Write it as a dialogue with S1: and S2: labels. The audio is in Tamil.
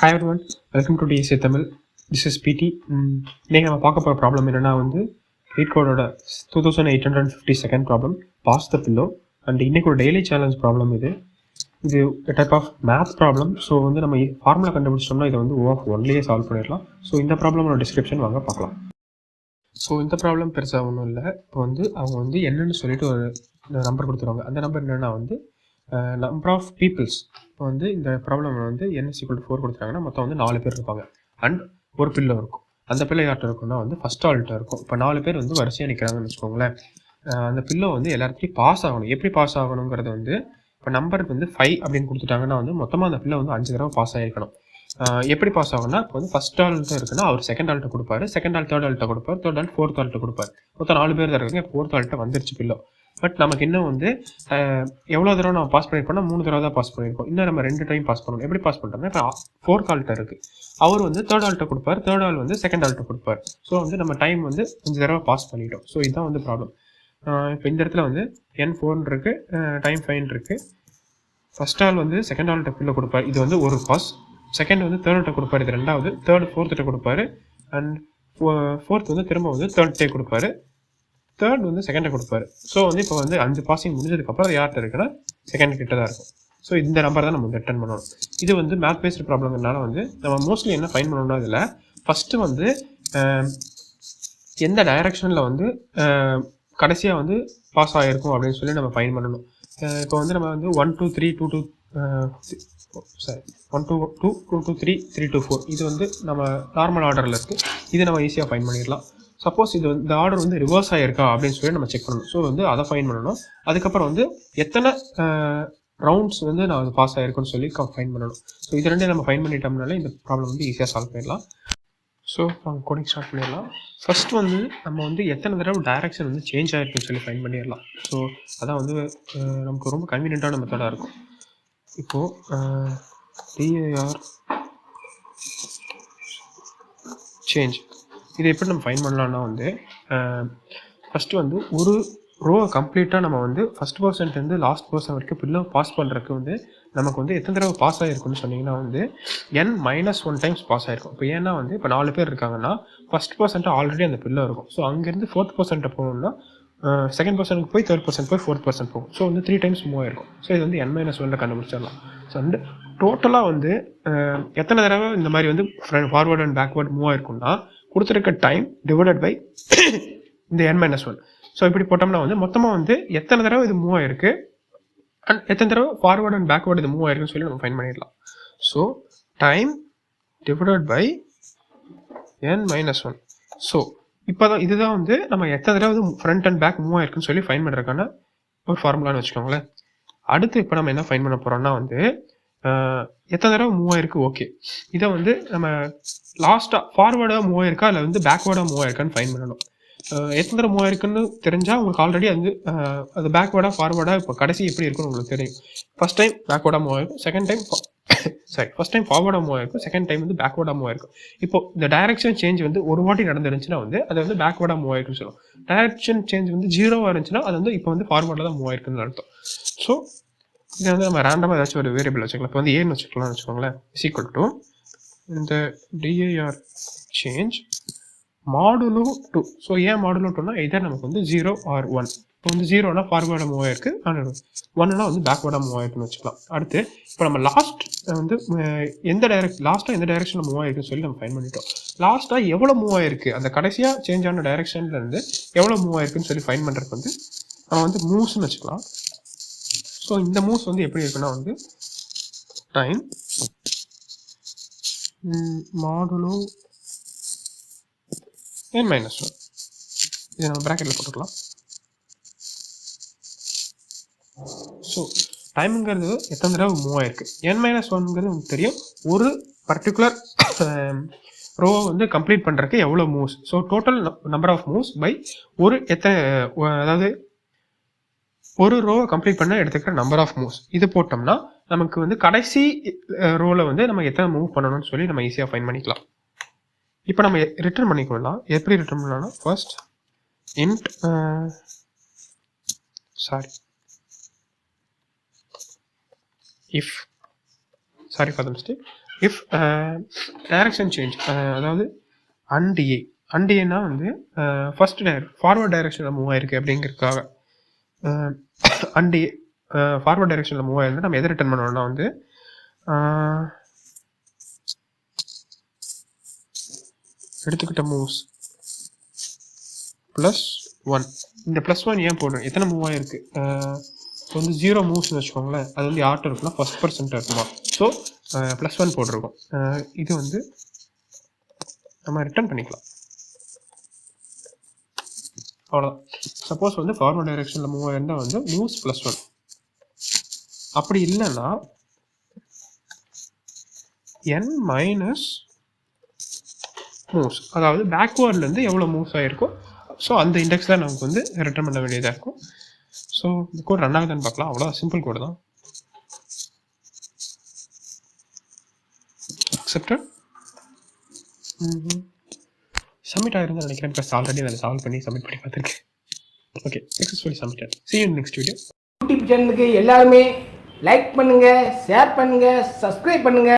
S1: Hi everyone, welcome to DSA Tamil. This is PT. இன்னைக்கு நம்ம பார்க்க போகிற ப்ராப்ளம் என்னென்னா வந்து ஹீட் கோடோட 2852 problem pass the pillow and இன்னைக்கு ஒரு டெய்லி சேலஞ்ச் ப்ராப்ளம் இது type of math problem. So வந்து நம்ம ஃபார்முலா கண்டுபிடிச்சோம்னா இதை வந்து ஒன்லேயே சால்வ் பண்ணிடலாம். ஸோ இந்த ப்ராப்ளமோட டிஸ்கிரிப்ஷன் வாங்க பார்க்கலாம். ஸோ இந்த ப்ராப்ளம் பெருசாக ஒன்றும் இல்லை. இப்போ வந்து அவங்க வந்து என்னென்னு சொல்லிட்டு ஒரு நம்பர் கொடுத்துருவாங்க. அந்த நம்பர் என்னென்னா வந்து நம்பர் ஆஃப் பீப்புள்ஸ். இப்போ வந்து இந்த ப்ராப்ளம் வந்து n = 4 கொடுத்துட்டாங்கன்னா மொத்தம் வந்து 4 பேர் இருப்பாங்க அண்ட் ஒரு பில்லோ இருக்கும். அந்த பில்லோ யார்கிட்ட இருக்கும்னா வந்து ஃபஸ்ட் ஆள்கிட்ட இருக்கும். இப்போ 4 பேர் வந்து வரிசையாக நிற்கிறாங்கன்னு வச்சுக்கோங்களேன். அந்த பில்லோ வந்து எல்லாத்தையும் பாஸ் ஆகணும். எப்படி பாஸ் ஆகணுங்கிறது வந்து இப்போ நம்பர் வந்து 5 அப்படின்னு கொடுத்துட்டாங்கன்னா வந்து மொத்தமாக அந்த பில்லோ வந்து 5 தடவை பாஸ் ஆகிருக்கணும். எப்படி பாஸ் ஆகும்னா இப்போ வந்து ஃபஸ்ட் ஆள்கிட்ட இருக்குன்னா அவர் செகண்ட் ஆள்கிட்ட கொடுப்பாரு, செகண்ட் ஆள் தேர்ட் ஆள்கிட்ட கொடுப்பாரு, தேர்ட் ஆள் ஃபோர்த் ஆள்கிட்ட கொடுப்பாரு. மொத்தம் 4 பேர் தான் இருக்காங்க. ஃபோர்த் ஆள்கிட்ட வந்துருச்சு பில்லோ. பட் நமக்கு இன்னும் வந்து எவ்வளோ தடவை நம்ம பாஸ் பண்ணியிருக்கோம்னா 3 தடவை தான் பாஸ் பண்ணியிருக்கோம். இன்னும் நம்ம 2 டைம் பாஸ் பண்ணணும். எப்படி பாஸ் பண்ணுறோம்னா இப்போ ஃபோர்த் ஆள்கிட்ட இருக்குது, அவர் வந்து தேர்ட் ஆள்கிட்ட கொடுப்பார், தேர்ட் ஆள் வந்து செகண்ட் ஆள்கிட்ட கொடுப்பார். ஸோ வந்து நம்ம டைம் வந்து 5 தடவை பாஸ் பண்ணிட்டோம். ஸோ இதுதான் வந்து ப்ராப்ளம். இப்போ இந்த இடத்துல வந்து n4 இருக்குது, டைம் 5 இருக்குது. ஃபஸ்ட் ஆள் வந்து செகண்ட் ஆள்கிட்ட பில்லோ கொடுப்பார், இது வந்து ஒரு பாஸ். செகண்ட் வந்து தேர்ட் ஆள்கிட்ட கொடுப்பார், இது ரெண்டாவது. தேர்ட் ஃபோர்த்திட்ட கொடுப்பாரு அண்ட் ஃபோர்த் வந்து திரும்ப வந்து தேர்ட் டே கொடுப்பாரு, தேர்ட் வந்து செகண்டை கொடுப்பாரு. ஸோ வந்து இப்போ வந்து 5 பாசிங் முடிஞ்சதுக்கப்புறம் யார்கிட்ட இருக்குன்னா செகண்ட் கிட்ட தான் இருக்கும். ஸோ இந்த நம்பர் தான் நம்ம வந்து ரிட்டர்ன் பண்ணணும். இது வந்து மேத் பேஸ்டு ப்ராப்ளம்னால வந்து நம்ம மோஸ்ட்லி என்ன ஃபைன் பண்ணணும்னா இதில் ஃபஸ்ட்டு வந்து எந்த டைரக்ஷனில் வந்து கடைசியாக வந்து பாஸ் ஆகிருக்கும் அப்படின்னு சொல்லி நம்ம ஃபைன் பண்ணணும். இப்போ வந்து நம்ம வந்து 1 2 3 2 2 சாரி 1 2 2 2 2 3 3 2 4 இது வந்து நம்ம நார்மல் ஆர்டரில் இருக்குது. இது நம்ம ஈஸியாக ஃபைன் பண்ணிடலாம். சப்போஸ் இது வந்து இந்த ஆர்டர் வந்து ரிவர்ஸ் ஆகிருக்கா அப்படின்னு சொல்லி நம்ம செக் பண்ணணும். ஸோ வந்து அதை ஃபைன் பண்ணணும். அதுக்கப்புறம் வந்து எத்தனை ரவுண்ட்ஸ் வந்து நான் அது பாஸ் ஆகிருக்குன்னு சொல்லி ஃபைன் பண்ணணும். ஸோ இது ரெண்டே நம்ம ஃபைன் பண்ணிட்டோம்னால இந்த ப்ராப்ளம் வந்து ஈஸியாக சால்வ் பண்ணிடலாம். ஸோ நம்ம கோடிங் ஸ்டார்ட் பண்ணிடலாம். ஃபர்ஸ்ட் வந்து நம்ம வந்து எத்தனை தடவை டைரக்ஷன் வந்து சேஞ்ச் ஆகிருக்குன்னு சொல்லி ஃபைன் பண்ணிடலாம். ஸோ அதான் வந்து நமக்கு ரொம்ப கன்வீனியன்ட்டான மெத்தடாக இருக்கும். இப்போது டிஏஆர் சேஞ்ச் இதை எப்படி நம்ம ஃபைன் பண்ணலான்னா வந்து ஃபஸ்ட்டு வந்து ஒரு ரோவை கம்ப்ளீட்டாக நம்ம வந்து ஃபஸ்ட் பர்சன்ட்லேருந்து லாஸ்ட் பர்சன் வரைக்கும் பில்லோ பாஸ் பண்ணுறதுக்கு வந்து நமக்கு வந்து எத்தனை தடவை பாஸ் ஆகிருக்குன்னு சொன்னிங்கன்னா வந்து n-1 டைம்ஸ் பாஸ் ஆகிருக்கும். இப்போ ஏன்னா வந்து இப்போ 4 பேர் இருக்காங்கன்னா ஃபஸ்ட் பர்சன்ட்டு ஆல்ரெடி அந்த பில்லோ இருக்கும். ஸோ அங்கேருந்து ஃபோர்த் பர்சன்ட்டை போகணும்னா செகண்ட் பர்சனுக்கு போய் தேர்ட் பர்சன் போய் ஃபோர்த் பர்சன் போகும். ஸோ வந்து 3 டைம்ஸ் மூவ் ஆகிருக்கும். ஸோ இது வந்து n-1 கண்டுபிடிச்சிடலாம். ஸோ வந்து டோட்டலாக வந்து எத்தனை தடவை இந்த மாதிரி வந்து ஃபார்வர்ட் அண்ட் பேக்வர்ட் மூவ் ஆகிருக்கும்னா கொடுத்துருக்க டைம் டிவைடட் பை இந்த n-1. ஸோ இப்படி போட்டோம்னா வந்து மொத்தமாக வந்து எத்தனை தடவை இது மூவ் ஆகிருக்கு அண்ட் எத்தனை தடவை ஃபார்வர்ட் அண்ட் பேக்வர்ட் இது மூவ் ஆகிருக்குன்னு சொல்லி நம்ம ஃபைன் பண்ணிடலாம். So time divided by n-1. So இப்போ தான் இதுதான் வந்து நம்ம எத்தனை தடவை ஃப்ரண்ட் அண்ட் பேக் மூவ் ஆகிருக்குன்னு சொல்லி ஃபைன் பண்ணுறதுக்கான ஒரு ஃபார்முலான்னு வச்சுக்கோங்களேன். அடுத்து இப்போ நம்ம என்ன ஃபைன் பண்ண போகிறோம்னா வந்து எத்தனை தடவை மூவ் ஆகிருக்கு. ஓகே, இதை வந்து நம்ம லாஸ்ட்டாக ஃபார்வேர்டாக மூவ் ஆகிருக்கா இல்லை வந்து பேக்வேர்டாக மூவ் ஆகிருக்கான்னு ஃபைன் பண்ணணும். எத்தனை தடவை மூவ் ஆகிருக்குன்னு தெரிஞ்சால் உங்களுக்கு ஆல்ரெடி வந்து அது பேக்வேர்டாக ஃபார்வேர்டாக இப்போ கடைசி எப்படி இருக்குன்னு உங்களுக்கு தெரியும். ஃபஸ்ட் டைம் பேக்வேர்டாக மூவ் ஆகிருக்கும், செகண்ட் டைம் ஃபஸ்ட் டைம் ஃபார்வர்டாக மூவ் ஆகிருக்கும், செகண்ட் டைம் வந்து பேக்வேர்டாக மூவ் ஆகிருக்கும். இப்போ இந்த டைரக்ஷன் சேஞ்ச் வந்து ஒரு வாட்டி நடந்துருந்துச்சுன்னா வந்து அது வந்து பேக்வேர்டாக மூவ் ஆகிருக்குன்னு சொல்லுவோம். டைரக்ஷன் சேஞ்ச் வந்து 0வாக இருந்துச்சுன்னா அது வந்து இப்போ வந்து ஃபார்வர்டாக தான் மூவ் ஆகிருக்குன்னு அர்த்தம். ஸோ இதை வந்து நம்ம ரேண்டமாக ஏதாச்சும் ஒரு வேரியபிள் வச்சுக்கலாம். இப்போ வந்து ஏன்னு வச்சுக்கலாம்னு வச்சுக்கோங்களேன். ஈக்குவல் டு இந்த டிஏஆர் சேஞ்ச் மாடுலோ 2. ஸோ ஏன் மாடுலோ 2னா இதர் நமக்கு வந்து 0 ஆர் 1. இப்போ வந்து 0னா ஃபார்வேர்டாக மூவ் ஆயிருக்கு, 1னா வந்து பேக்வேர்டாக மூவ் ஆயிருக்குன்னு வச்சுக்கலாம். அடுத்து இப்போ நம்ம லாஸ்ட் வந்து லாஸ்ட்டாக எந்த டைரக்ஷனில் மூவ் ஆயிருக்குன்னு சொல்லி நம்ம ஃபைன் பண்ணிட்டோம். லாஸ்ட்டாக எவ்வளோ மூவ் ஆயிருக்கு, அந்த கடைசியாக சேஞ்ச் ஆன டைரக்ஷன்லேருந்து எவ்வளோ மூவ் ஆயிருக்குன்னு சொல்லி ஃபைன் பண்ணுறதுக்கு வந்து நம்ம வந்து மூவ்ஸ்ன்னு வச்சுக்கலாம். ஸோ இந்த மூவ்ஸ் வந்து எப்படி இருக்குன்னா வந்து டைம் மாடுலோ n-1. இதை நம்ம ப்ராக்கெட்டில் போட்டுக்கலாம். ஸோ டைமுங்கிறது எத்தனை தடவை மூவ் ஆயிருக்கு. n-1ங்கிறது உங்களுக்கு தெரியும், ஒரு பர்டிகுலர் ரோவை வந்து கம்ப்ளீட் பண்ணுறதுக்கு எவ்வளோ moves. So total number of moves by ஒரு அதாவது ஒரு ரோவை கம்ப்ளீட் பண்ண எடுத்துக்கிற நம்பர் ஆஃப் மூவ்ஸ். இது போட்டோம்னா நமக்கு வந்து கடைசி ரோவில் வந்து நம்ம எத்தனை மூவ் பண்ணணும்னு சொல்லி நம்ம ஈஸியாக ஃபைன் பண்ணிக்கலாம். இப்போ நம்ம ரிட்டர்ன் பண்ணிக்கலாம். எப்படி ரிட்டர்ன் பண்ணலாம்னா first int if sorry for the mistake if direction change, அதாவது அன்டிஏ அன்டிஏனா வந்து ஃபர்ஸ்ட் ஃபார்வர்ட் டைரக்ஷனில் மூவ் ஆயிருக்கு அப்படிங்கிறதுக்காக அன்டிஏ ஃபார்வர்ட் டைரக்ஷனில் மூவ் ஆயிருந்து நம்ம எதை ரிட்டர்ன் பண்ணோம்னா வந்து எடுத்துக்கிட்ட மூவ்ஸ் +1. இந்த +1 ஏன் போடுறோம், எத்தனை மூவ் ஆயிருக்கு, இப்போ வந்து 0 மூவ்ஸ்னு வச்சுக்கோங்களேன், அது வந்து யார்கிட்ட இருக்குன்னா ஃபர்ஸ்ட் பர்சன்ட் இருக்குமா, ஸோ +1 போட்டிருக்கோம். இது வந்து நம்ம ரிட்டர்ன் பண்ணிக்கலாம், அவ்வளோதான். சப்போஸ் வந்து ஃபார்வர்ட் டைரக்ஷனில் மூவ் ஆயிருந்தால் வந்து மூவ்ஸ் +1. அப்படி இல்லைன்னா n மைனஸ் மூவ்ஸ், அதாவது பேக்வேர்ட்லேருந்து எவ்வளோ மூவ்ஸ் ஆகிருக்கோ ஸோ அந்த இண்டெக்ஸ் தான் நமக்கு வந்து ரிட்டர்ன் பண்ண வேண்டியதாக இருக்கும். ஸோ இந்த கோட் ரன் ஆகுதுன்னு பார்க்கலாம், அவ்வளோ சிம்பிள் கோடு தான். அக்செப்டட். சப்மிட் ஆகிருந்தா நினைக்கிறேன், பிகாஸ் ஆல்ரெடி நான் சால்வ் பண்ணி சப்மிட் பண்ணி பார்த்துருக்கேன். Okay, successfully submitted. See you in next video.
S2: YouTube சேனலுக்கு எல்லாருமே லைக் பண்ணுங்க, ஷேர் பண்ணுங்க, சப்ஸ்கிரைப் பண்ணுங்க.